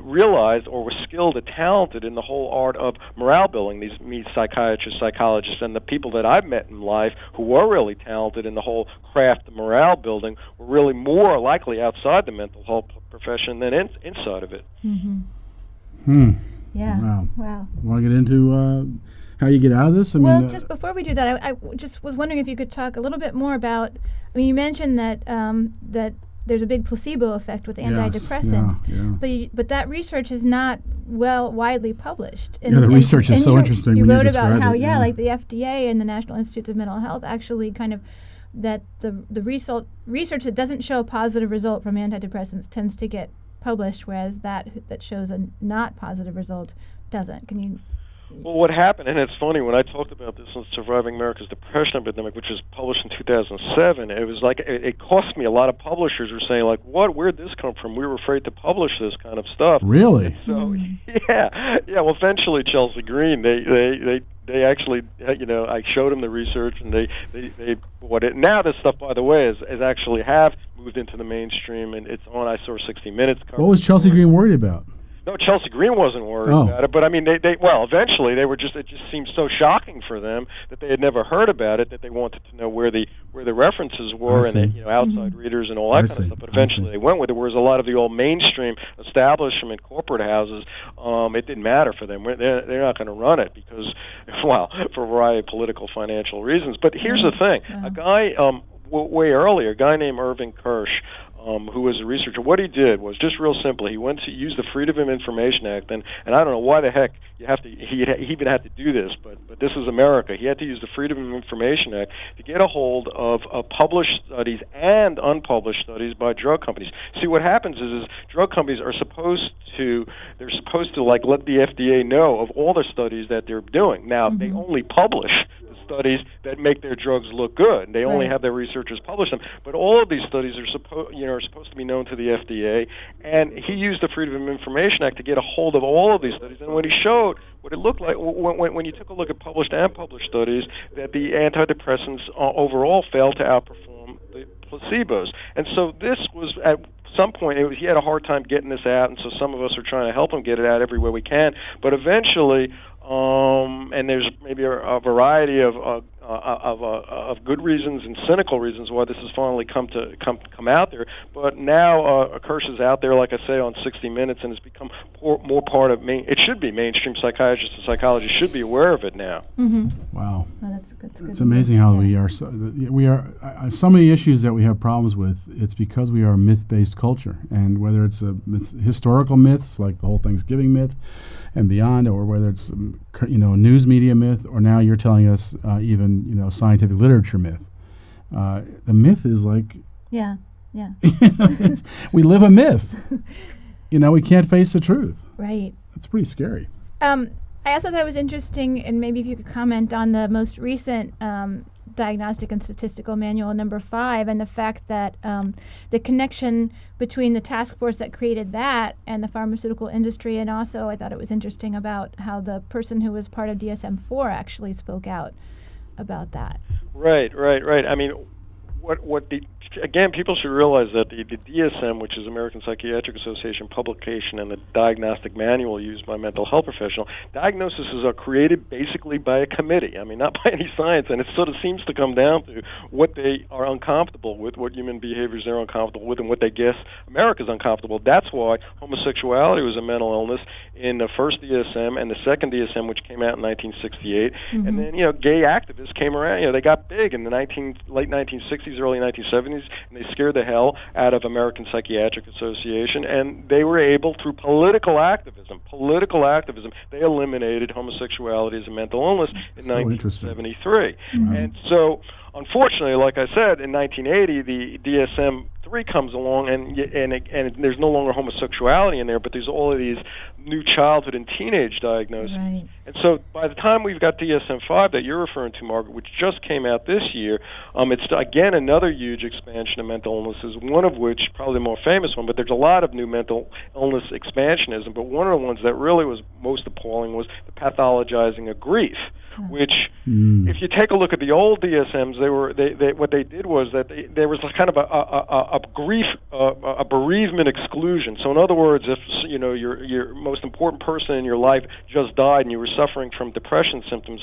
realized or were skilled and talented in the whole art of morale building. These psychiatrists, psychologists, and the people that I've met in life who were really talented in the whole craft of morale building were really more likely outside the mental health profession than inside of it. Yeah. Wow. Want to get into how you get out of this? Just before we do that, I just was wondering if you could talk a little bit more about. I mean, you mentioned that that there's a big placebo effect with antidepressants, but that research is not widely published. The research is so interesting. You when wrote you about how it, like the FDA and the National Institutes of Mental Health actually kind of that the research that doesn't show a positive result from antidepressants tends to get published, whereas that shows a not positive result doesn't. Can you? Well, what happened, and it's funny, when I talked about this in Surviving America's Depression Epidemic, which was published in 2007, it was like, it cost me. A lot of publishers were saying, like, where'd this come from? We were afraid to publish this kind of stuff. Really? So, yeah, well, eventually Chelsea Green, they actually, I showed them the research, and now this stuff, by the way, is actually have moved into the mainstream, and it's on, I saw 60 Minutes cover. What was Chelsea Green worried about? No, Chelsea Green wasn't worried about it, but I mean, eventually they were just. It just seemed so shocking for them that they had never heard about it, that they wanted to know where the references were, and outside readers and all that kind of stuff. But eventually they went with it. Whereas a lot of the old mainstream establishment corporate houses, it didn't matter for them. They're not going to run it because, well, for a variety of political, financial reasons. But here's the thing: a guy way earlier, a guy named Irving Kirsch, who was a researcher, what he did was just real simple. He went to use the Freedom of Information Act, and I don't know why the heck he even had to do this, but this is America. He had to use the Freedom of Information Act to get a hold of published studies and unpublished studies by drug companies. See, what happens is drug companies are supposed to like let the FDA know of all the studies that they're doing. Now, they only publish studies that make their drugs look good. They only have their researchers publish them. But all of these studies are supposed to be known to the FDA. And he used the Freedom of Information Act to get a hold of all of these studies. And when he showed what it looked like, when you took a look at published and unpublished studies, that the antidepressants overall failed to outperform the placebos. And so this was at some point, he had a hard time getting this out, and so some of us are trying to help him get it out everywhere we can. But eventually, and there's maybe a variety of good reasons and cynical reasons why this has finally come out there. But now Kirsch is out there, like I say, on 60 Minutes, and has become more part of it should be mainstream psychiatrists and psychologists should be aware of it now. Wow. Oh, that's good. It's amazing how we are some of the issues that we have problems with. It's because we are a myth-based culture, and whether it's historical myths like the whole Thanksgiving myth and beyond, or whether it's news media myth, or now you're telling us even scientific literature myth. The myth is like we live a myth. We can't face the truth. Right. It's pretty scary. I also thought it was interesting, and maybe if you could comment on the most recent Diagnostic and Statistical Manual number 5, and the fact that the connection between the task force that created that and the pharmaceutical industry, and also I thought it was interesting about how the person who was part of DSM-4 actually spoke out about that. Right. I mean, again, people should realize that the DSM, which is American Psychiatric Association publication, and the diagnostic manual used by mental health professionals, diagnoses are created basically by a committee. I mean, not by any science, and it sort of seems to come down to what they are uncomfortable with, what human behaviors they're uncomfortable with, and what they guess America's uncomfortable. That's why homosexuality was a mental illness in the first DSM and the second DSM, which came out in 1968. And then, gay activists came around. They got big in the late 1960s, early 1970s, and they scared the hell out of American Psychiatric Association, and they were able, through political activism, they eliminated homosexuality as a mental illness in 1973. And so, unfortunately, like I said, in 1980, the DSM-3 3 comes along, and there's no longer homosexuality in there, but there's all of these new childhood and teenage diagnoses. Right. And so by the time we've got DSM-5 that you're referring to, Margaret, which just came out this year, it's, again, another huge expansion of mental illnesses, one of which, probably the more famous one, but there's a lot of new mental illness expansionism, but one of the ones that really was most appalling was the pathologizing of grief, which, if you take a look at the old DSMs, what they did was that there was kind of a grief, a bereavement exclusion. So in other words, if your most important person in your life just died and you were suffering from depression symptoms,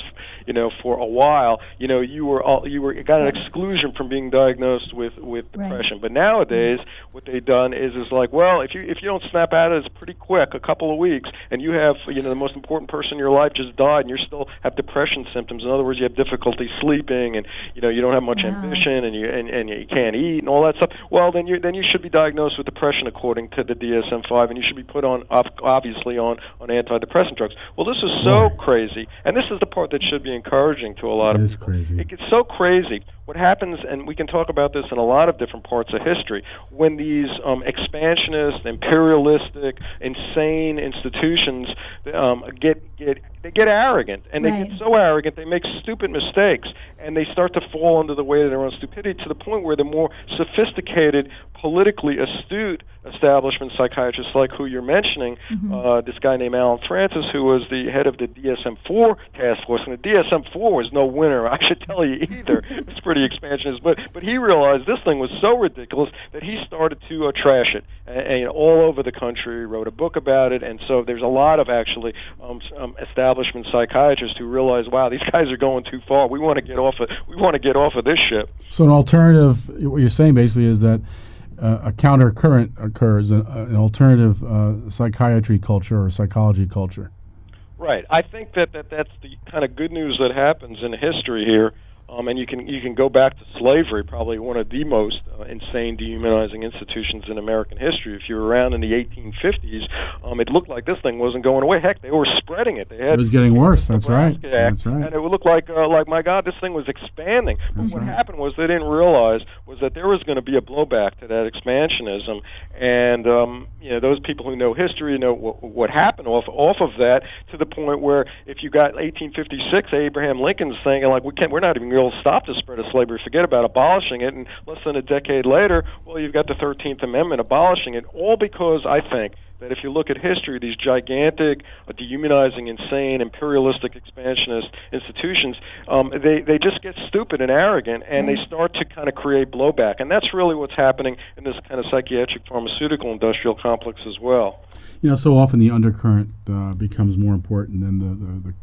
for a while, you got an exclusion from being diagnosed with depression. Right. But nowadays, what they've done is like, well, if you don't snap out of this pretty quick, a couple of weeks, and you have the most important person in your life just died, and you still have depression symptoms. In other words, you have difficulty sleeping, and you don't have much ambition, and you can't eat, and all that stuff. Well, then you should be diagnosed with depression according to the DSM-5, and you should be put on, obviously, on antidepressant drugs. Well, this is so crazy, and this is the part that should be encouraging to a lot of people. Crazy. It gets so crazy. What happens, and we can talk about this in a lot of different parts of history, when these expansionist, imperialistic, insane institutions get arrogant, and they get so arrogant they make stupid mistakes, and they start to fall under the weight of their own stupidity to the point where the more sophisticated, politically astute establishment psychiatrists, like who you're mentioning, this guy named Alan Francis, who was the head of the DSM-4 task force, and the DSM-4 was no winner, I should tell you, either. It's pretty expansionist, but he realized this thing was so ridiculous that he started to trash it, and all over the country, wrote a book about it, and so there's a lot of actually establishment psychiatrists who realize, wow, these guys are going too far. We want to get off of this ship. So an alternative, what you're saying basically is that a counter current occurs, an alternative psychiatry culture or psychology culture. Right. I think that's the kind of good news that happens in history here. And you can go back to slavery, probably one of the most insane, dehumanizing institutions in American history. If you were around in the 1850s, it looked like this thing wasn't going away. Heck, they were spreading it. It was getting worse. That's right. That's right. And it would look like my God, this thing was expanding. But what happened was they didn't realize was that there was going to be a blowback to that expansionism, and those people who know history know what happened off of that, to the point where if you got 1856, Abraham Lincoln saying like we're not even will stop the spread of slavery, forget about abolishing it, and less than a decade later, well, you've got the 13th Amendment abolishing it, all because I think that if you look at history, these gigantic, dehumanizing, insane, imperialistic, expansionist institutions, they just get stupid and arrogant, and they start to kind of create blowback. And that's really what's happening in this kind of psychiatric pharmaceutical industrial complex as well. So often the undercurrent becomes more important than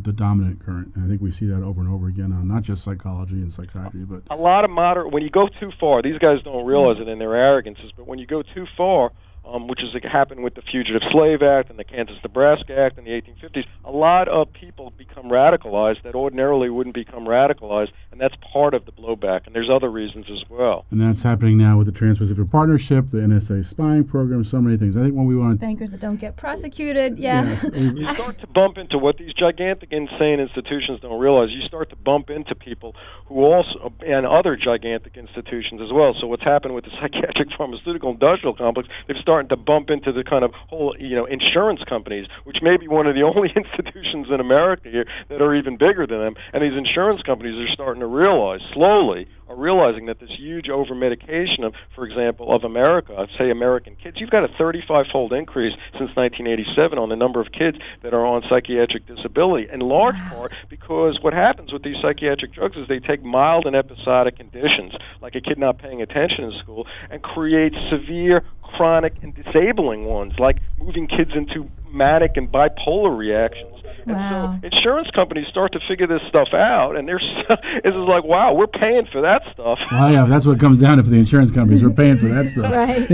the dominant current. And I think we see that over and over again on not just psychology and psychiatry, but a lot of when you go too far, these guys don't realize it in their arrogances, but when you go too far, which is happened with the Fugitive Slave Act and the Kansas-Nebraska Act in the 1850s, a lot of people become radicalized that ordinarily wouldn't become radicalized, and that's part of the blowback, and there's other reasons as well. And that's happening now with the Trans-Pacific Partnership, the NSA spying program, so many things. I think when we want bankers that don't get prosecuted, you start to bump into what these gigantic, insane institutions don't realize. You start to bump into people who also, and other gigantic institutions as well. So what's happened with the psychiatric pharmaceutical industrial complex, they've started to bump into the kind of whole, insurance companies, which may be one of the only institutions in America here that are even bigger than them. And these insurance companies are starting to realize, slowly, are realizing that this huge over-medication of, for example, of America, say American kids, you've got a 35-fold increase since 1987 on the number of kids that are on psychiatric disability, in large part because what happens with these psychiatric drugs is they take mild and episodic conditions, like a kid not paying attention in school, and create severe, chronic, and disabling ones, like moving kids into manic and bipolar reactions. And so insurance companies start to figure this stuff out, and it's like, wow, we're paying for that stuff. Well, yeah, that's what comes down to for the insurance companies. We're paying for that stuff. Right.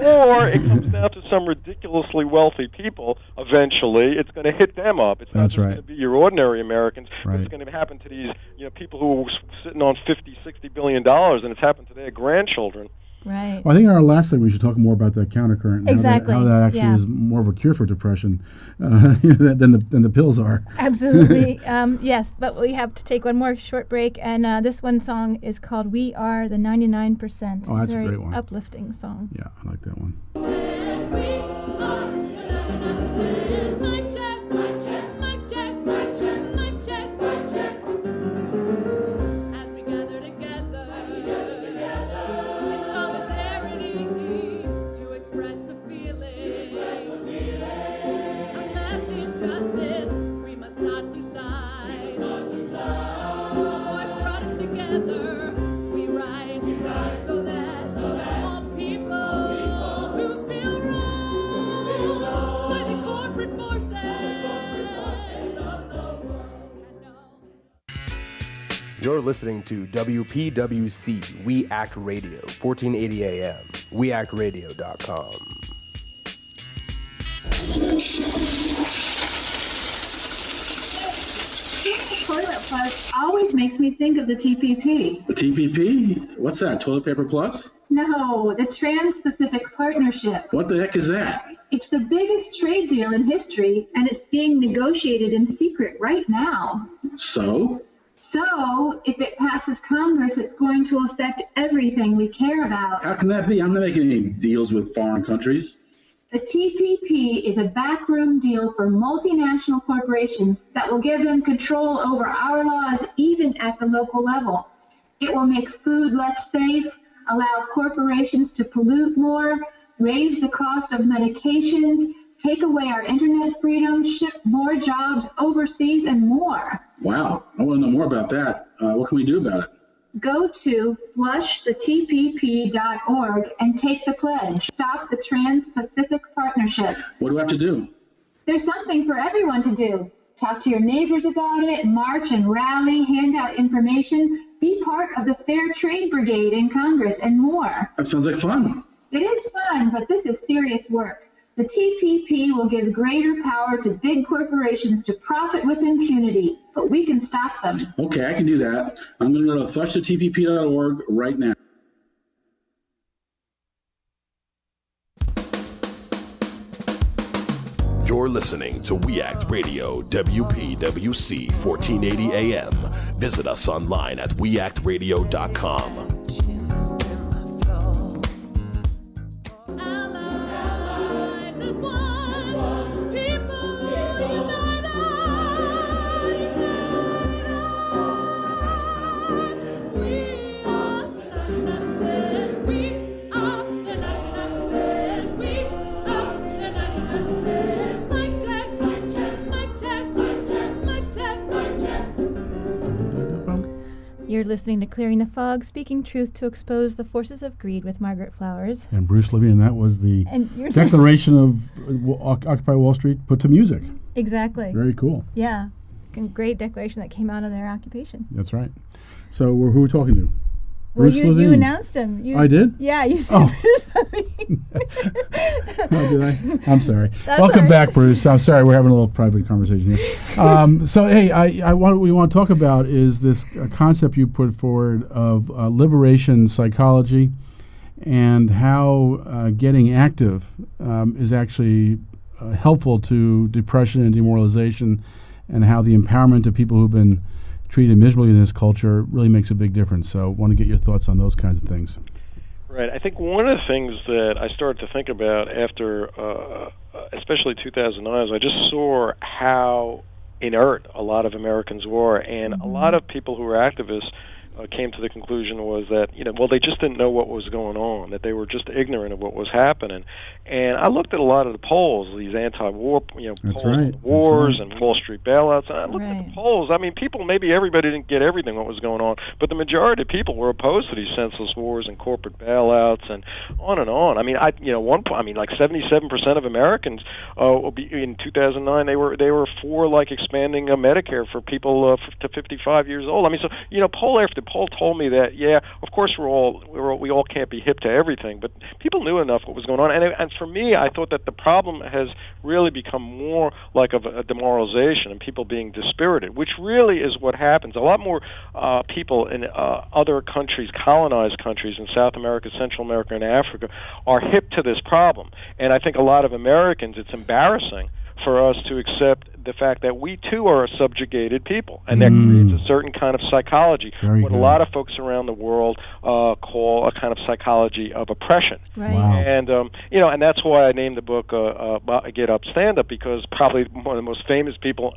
Or it comes down to some ridiculously wealthy people. Eventually, it's going to hit them up. It's not going to be your ordinary Americans. Right. It's going to happen to these people who are sitting on $50, $60 billion, and it's happened to their grandchildren. Right. Well, I think in our last segment we should talk more about that countercurrent. And Exactly. How that actually is more of a cure for depression than the pills are. Absolutely. Yes, but we have to take one more short break, and this one song is called "We Are the 99%." Oh, that's Very a great one. Uplifting song. Yeah, I like that one. You're listening to WPWC We Act Radio, 1480 AM, weactradio.com. Toilet Plus always makes me think of the TPP. The TPP? What's that, Toilet Paper Plus? No, the Trans-Pacific Partnership. What the heck is that? It's the biggest trade deal in history, and it's being negotiated in secret right now. So? So, if it passes Congress, it's going to affect everything we care about. How can that be? I'm not making any deals with foreign countries. The TPP is a backroom deal for multinational corporations that will give them control over our laws even at the local level. It will make food less safe, allow corporations to pollute more, raise the cost of medications, take away our internet freedom, ship more jobs overseas, and more. Wow, I want to know more about that. What can we do about it? Go to flushthetpp.org and take the pledge. Stop the Trans-Pacific Partnership. What do I have to do? There's something for everyone to do. Talk to your neighbors about it, march and rally, hand out information, be part of the Fair Trade Brigade in Congress, and more. That sounds like fun. It is fun, but this is serious work. The TPP will give greater power to big corporations to profit with impunity, but we can stop them. Okay, I can do that. I'm going to go to flushthetpp.org right now. You're listening to We Act Radio, WPWC 1480 AM. Visit us online at weactradio.com. You're listening to Clearing the Fog, speaking truth to expose the forces of greed with Margaret Flowers. And Bruce Levine, that was the declaration of Occupy Wall Street put to music. Exactly. Very cool. Yeah. Great declaration that came out of their occupation. That's right. So who are we talking to? Well, Bruce Levine. You announced him. I did? Yeah, you said Bruce Levine. Oh, did I? I'm sorry. That's Welcome right. back, Bruce. I'm sorry, we're having a little private conversation here. So, hey, what we want to talk about is this concept you put forward of liberation psychology and how getting active is actually helpful to depression and demoralization, and how the empowerment of people who've been treated miserably in this culture really makes a big difference. So I want to get your thoughts on those kinds of things. Right. I think one of the things that I started to think about after, especially 2009, is I just saw how inert a lot of Americans were, and a lot of people who were activists came to the conclusion was that, they just didn't know what was going on, that they were just ignorant of what was happening. And I looked at a lot of the polls, these anti-war, polls on the wars and Wall Street bailouts, and I looked at the polls. I mean, everybody didn't get everything what was going on, but the majority of people were opposed to these senseless wars and corporate bailouts and on and on. I mean, like 77% of Americans in 2009 they were for like expanding Medicare for people to 55 years old. I mean, so poll after poll told me that, yeah, of course we all can't be hip to everything, but people knew enough what was going on. And for me, I thought that the problem has really become more like of a demoralization and people being dispirited, which really is what happens. A lot more people in other countries, colonized countries in South America, Central America, and Africa are hip to this problem. And I think a lot of Americans, it's embarrassing for us to accept the fact that we too are a subjugated people, and that creates a certain kind of psychology, what a lot of folks around the world call a kind of psychology of oppression. Right. Wow. And and that's why I named the book "Get Up, Stand Up," because probably one of the most famous people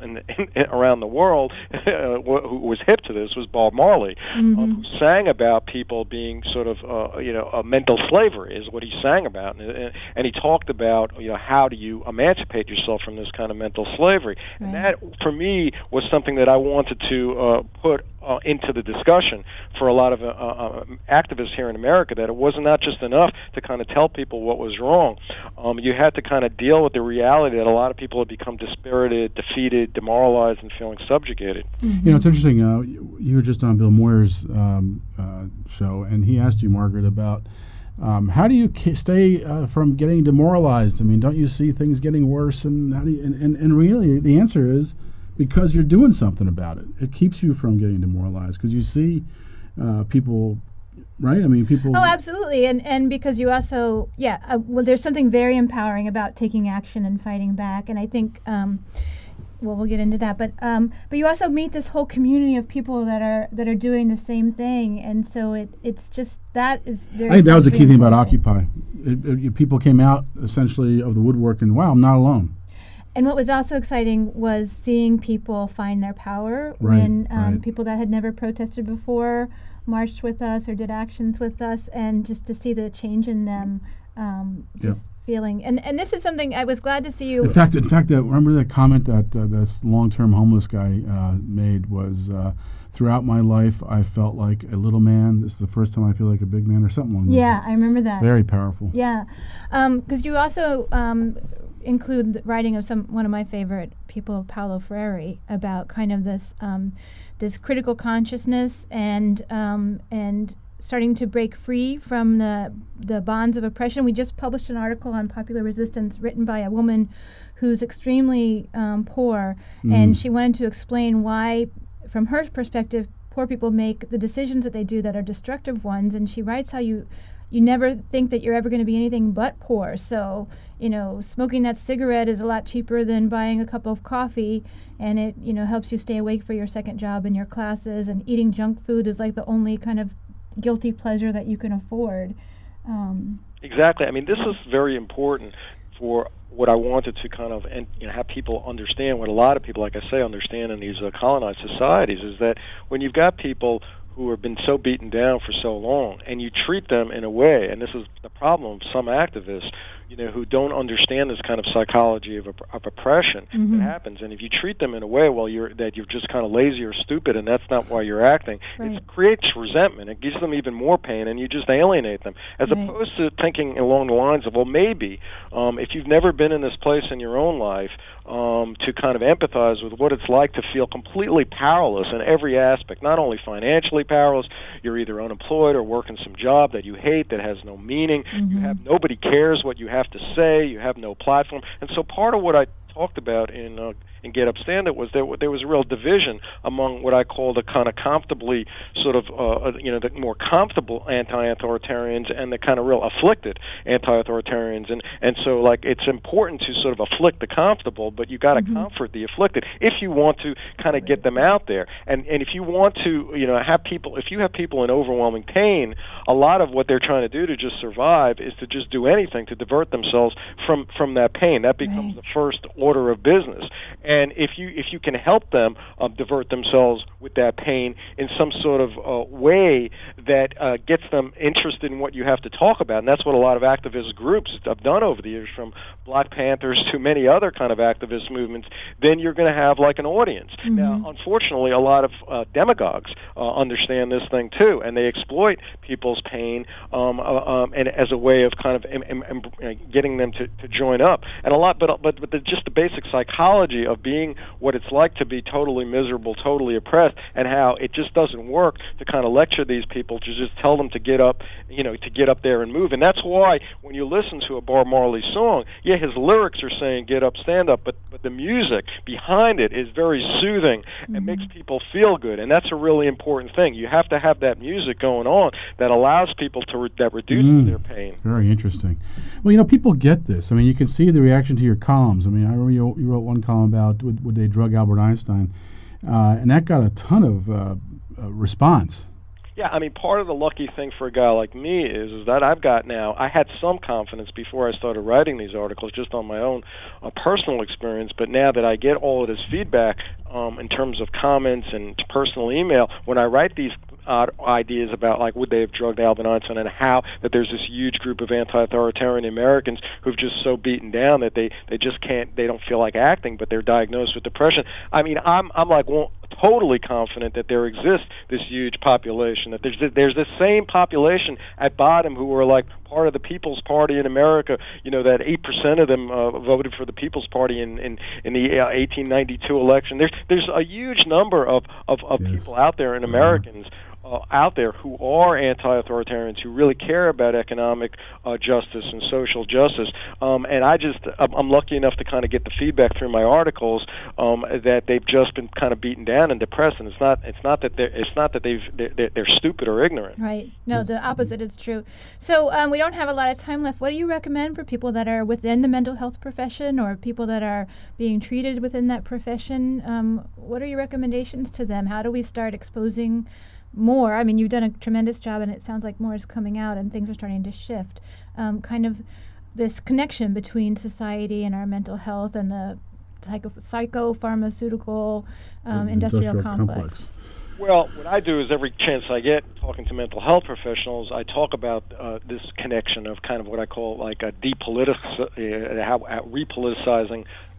around the world who was hip to this was Bob Marley, who sang about people being sort of a mental slavery is what he sang about, and he talked about how do you emancipate yourself from this kind of mental slavery. And that, for me, was something that I wanted to put into the discussion for a lot of activists here in America, that it was not just enough to kind of tell people what was wrong. You had to kind of deal with the reality that a lot of people had become dispirited, defeated, demoralized, and feeling subjugated. It's interesting. You were just on Bill Moyer's show, and he asked you, Margaret, about how do you stay from getting demoralized? I mean, don't you see things getting worse? And how do you, and really, the answer is because you're doing something about it. It keeps you from getting demoralized because you see people, right? I mean, people. Oh, absolutely, and because you also, well, there's something very empowering about taking action and fighting back, and I think. Well, we'll get into that, but you also meet this whole community of people that are doing the same thing, and so it's just that is very. I think that was the key thing about Occupy. People came out essentially of the woodwork, and wow, I'm not alone. And what was also exciting was seeing people find their power when people that had never protested before marched with us or did actions with us, and just to see the change in them, feeling. And this is something I was glad to see you. In fact, remember that comment that this long-term homeless guy made was, throughout my life, I felt like a little man. This is the first time I feel like a big man, or something like that. Yeah, I remember that. Very powerful. Yeah, because you also include the writing of one of my favorite people, Paulo Freire, about kind of this this critical consciousness and starting to break free from the bonds of oppression. We just published an article on popular resistance written by a woman who's extremely poor, and she wanted to explain why, from her perspective, poor people make the decisions that they do that are destructive ones. And she writes how you never think that you're ever going to be anything but poor. So, smoking that cigarette is a lot cheaper than buying a cup of coffee, and it, helps you stay awake for your second job in your classes, and eating junk food is like the only kind of guilty pleasure that you can afford. Exactly. I mean, this is very important for what I wanted to kind of have people understand, what a lot of people, like I say, understand in these colonized societies, is that when you've got people who have been so beaten down for so long, and you treat them in a way, and this is the problem of some activists, who don't understand this kind of psychology of oppression that happens, and if you treat them in a way that you're just kind of lazy or stupid, and that's not why you're acting, it creates resentment. It gives them even more pain, and you just alienate them, as opposed to thinking along the lines of, well, maybe if you've never been in this place in your own life, to kind of empathize with what it's like to feel completely powerless in every aspect, not only financially powerless, you're either unemployed or working some job that you hate that has no meaning, you have nobody cares what you have to say, you have no platform. And so part of what I talked about in Get Up, Stand Up was there was a real division among what I call the kind of comfortably sort of the more comfortable anti-authoritarians and the kind of real afflicted anti-authoritarians, and so like it's important to sort of afflict the comfortable, but you got to comfort the afflicted if you want to kind of get them out there, and if you want to have people, if you have people in overwhelming pain, a lot of what they're trying to do to just survive is to just do anything to divert themselves from that pain. That becomes the first order of business. And if you can help them divert themselves with that pain in some sort of way that gets them interested in what you have to talk about, and that's what a lot of activist groups have done over the years, from Black Panthers to many other kind of activist movements, then you're going to have like an audience. Now, unfortunately, a lot of demagogues understand this thing too, and they exploit people's pain and as a way of kind of getting them to join up. And a lot, but just the basic psychology of of being what it's like to be totally miserable, totally oppressed, and how it just doesn't work to kind of lecture these people, to just tell them to get up, to get up there and move. And that's why when you listen to a Bob Marley song, yeah, his lyrics are saying get up, stand up, but the music behind it is very soothing and makes people feel good. And that's a really important thing. You have to have that music going on that allows people that reduces their pain. Very interesting. Well, people get this. I mean, you can see the reaction to your columns. I mean, I remember you wrote one column about would they drug Albert Einstein, and that got a ton of response. Yeah, I mean, part of the lucky thing for a guy like me is that I had some confidence before I started writing these articles just on my own personal experience, but now that I get all of this feedback in terms of comments and personal email, when I write these ideas about, like, would they have drugged Albert Einstein, and how that there's this huge group of anti-authoritarian Americans who've just so beaten down that they just can't, they don't feel like acting, but they're diagnosed with depression. I mean, I'm like, well, totally confident that there exists this huge population, that there's this same population at bottom who were like part of the People's Party in America, that 8% of them voted for the People's Party in the 1892 election. There's a huge number of people out there, and Americans out there who are anti-authoritarians, who really care about economic justice and social justice. And I'm lucky enough to kind of get the feedback through my articles that they've just been kind of beaten down and depressed. And it's not that they're stupid or ignorant. Right. No, the opposite is true. So we don't have a lot of time left. What do you recommend for people that are within the mental health profession or people that are being treated within that profession? What are your recommendations to them? How do we start exposing more? I mean, you've done a tremendous job, and it sounds like more is coming out and things are starting to shift. Kind of this connection between society and our mental health and the psychopharmaceutical industrial complex. Well, what I do is every chance I get talking to mental health professionals, I talk about this connection of kind of what I call like a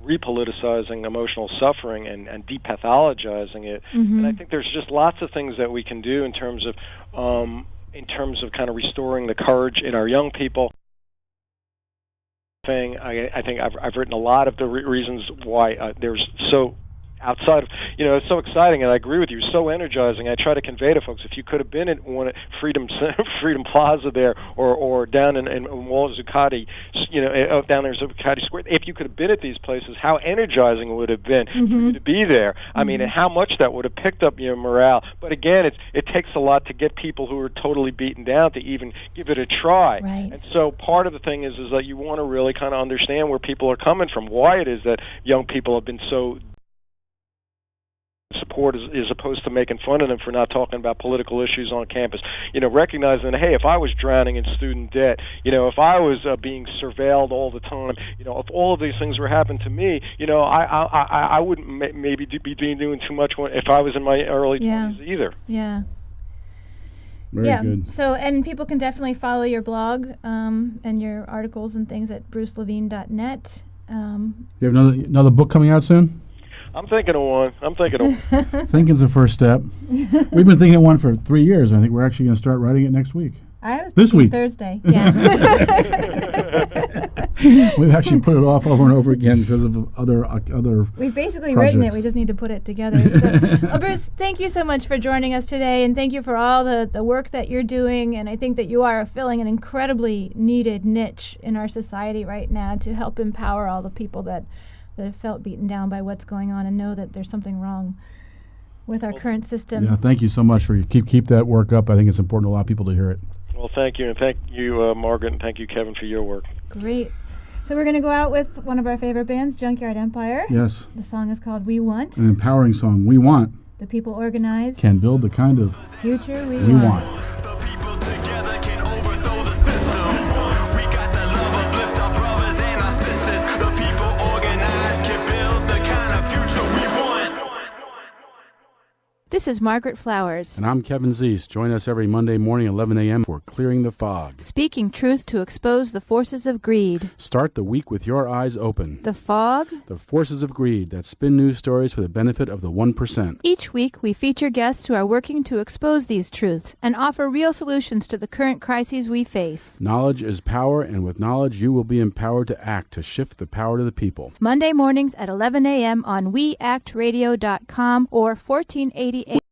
repoliticizing emotional suffering and depathologizing it. And I think there's just lots of things that we can do in terms of kind of restoring the courage in our young people. I think I've written a lot of the reasons why there's so outside of, it's so exciting, and I agree with you, so energizing. I try to convey to folks, if you could have been at one at Freedom Plaza there, or down in Wall Zuccotti, down there in Zuccotti Square, if you could have been at these places, how energizing it would have been for you to be there. I mean, and how much that would have picked up your morale. But again, it takes a lot to get people who are totally beaten down to even give it a try. Right. And so part of the thing is that you want to really kind of understand where people are coming from, why it is that young people have been so support as opposed to making fun of them for not talking about political issues on campus. Recognizing that, hey, if I was drowning in student debt, if I was being surveilled all the time, if all of these things were happening to me, I wouldn't maybe be doing too much if I was in my early 20s either. Yeah. Very good. So, and people can definitely follow your blog and your articles and things at brucelevine.net. You have another book coming out soon? I'm thinking of one. Thinking's the first step. We've been thinking of one for 3 years. I think we're actually going to start writing it next week. I was this week. Thursday. Yeah. We've actually put it off over and over again because of other We've basically projects. written it. We just need to put it together. So, Bruce, thank you so much for joining us today, and thank you for all the work that you're doing. And I think that you are filling an incredibly needed niche in our society right now to help empower all the people that have felt beaten down by what's going on and know that there's something wrong with our current system. Yeah, thank you so much for keep that work up. I think it's important to a lot of people to hear it. Well, thank you, and thank you, Margaret, and thank you, Kevin, for your work. Great. So we're going to go out with one of our favorite bands, Junkyard Empire. Yes. The song is called We Want. An empowering song. We want. The people organized. Can build the kind of future we want. This is Margaret Flowers. And I'm Kevin Zeese. Join us every Monday morning at 11 a.m. for Clearing the Fog. Speaking truth to expose the forces of greed. Start the week with your eyes open. The fog. The forces of greed that spin news stories for the benefit of the 1%. Each week we feature guests who are working to expose these truths and offer real solutions to the current crises we face. Knowledge is power, and with knowledge you will be empowered to act to shift the power to the people. Monday mornings at 11 a.m. on weactradio.com or 1480